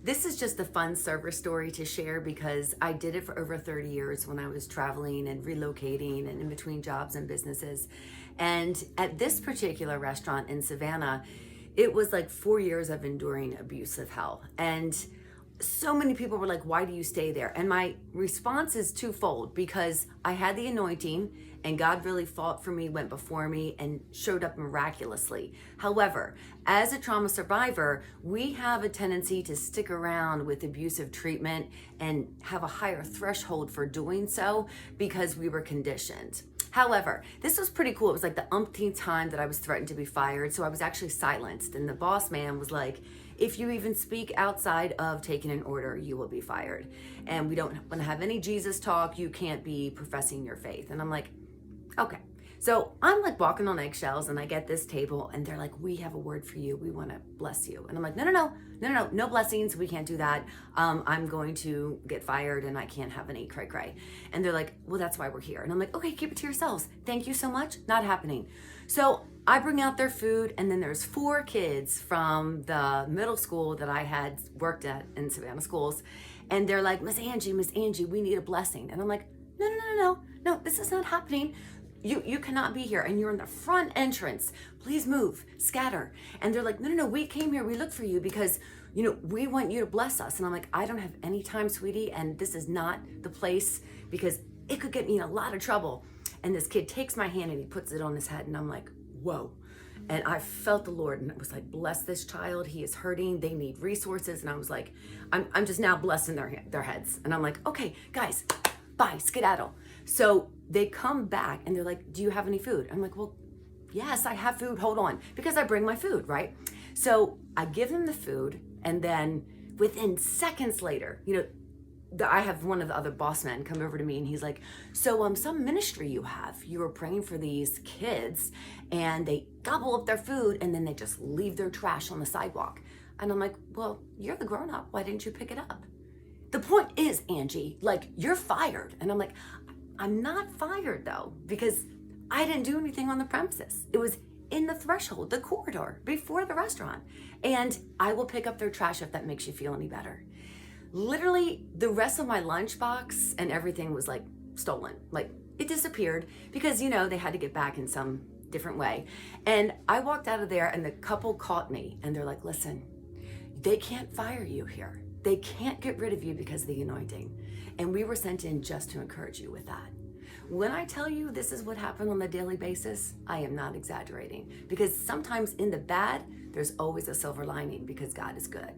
This is just a fun server story to share because I did it for over 30 years when I was traveling and relocating and in between jobs and businesses. And at this particular restaurant in Savannah, it was like 4 years of enduring abusive hell. And so many people were like, why do you stay there? And my response is twofold, because I had the anointing and God really fought for me, went before me, and showed up miraculously. However, as a trauma survivor, we have a tendency to stick around with abusive treatment and have a higher threshold for doing so because we were conditioned. However, this was pretty cool. It was like the umpteenth time that I was threatened to be fired. So I was actually silenced. And the boss man was like, if you even speak outside of taking an order, you will be fired. And we don't want to have any Jesus talk. You can't be professing your faith. And I'm like, okay. So I'm like walking on eggshells and I get this table and they're like, we have a word for you. We want to bless you. And I'm like, no blessings. We can't do that. I'm going to get fired and I can't have any cray cray. And they're like, well, that's why we're here. And I'm like, okay, keep it to yourselves. Thank you so much. Not happening. So I bring out their food and then there's 4 kids from the middle school that I had worked at in Savannah schools. And they're like, Miss Angie, we need a blessing. And I'm like, no, this is not happening. You cannot be here and you're in the front entrance. Please move, scatter. And they're like, no, we came here, we looked for you because, we want you to bless us. And I'm like, I don't have any time, sweetie. And this is not the place because it could get me in a lot of trouble. And this kid takes my hand and he puts it on his head and I'm like, whoa. And I felt the Lord and it was like, bless this child. He is hurting. They need resources. And I was like, I'm just now blessing their heads. And I'm like, okay, guys, bye, skedaddle. So they come back and they're like, do you have any food? I'm like, well, yes, I have food. Hold on. Because I bring my food, right? So I give them the food. And then within seconds later, I have one of the other boss men come over to me and he's like, so some ministry you have, you were praying for these kids and they gobble up their food and then they just leave their trash on the sidewalk. And I'm like, well, you're the grown up. Why didn't you pick it up? The point is, Angie, like, you're fired. And I'm like, I'm not fired though, because I didn't do anything on the premises. It was in the threshold, the corridor before the restaurant. And I will pick up their trash if that makes you feel any better. Literally the rest of my lunchbox and everything was like stolen. Like it disappeared because, they had to get back in some different way. And I walked out of there and the couple caught me and they're like, listen, they can't fire you here. They can't get rid of you because of the anointing. And we were sent in just to encourage you with that. When I tell you this is what happened on a daily basis, I am not exaggerating because sometimes in the bad, there's always a silver lining because God is good.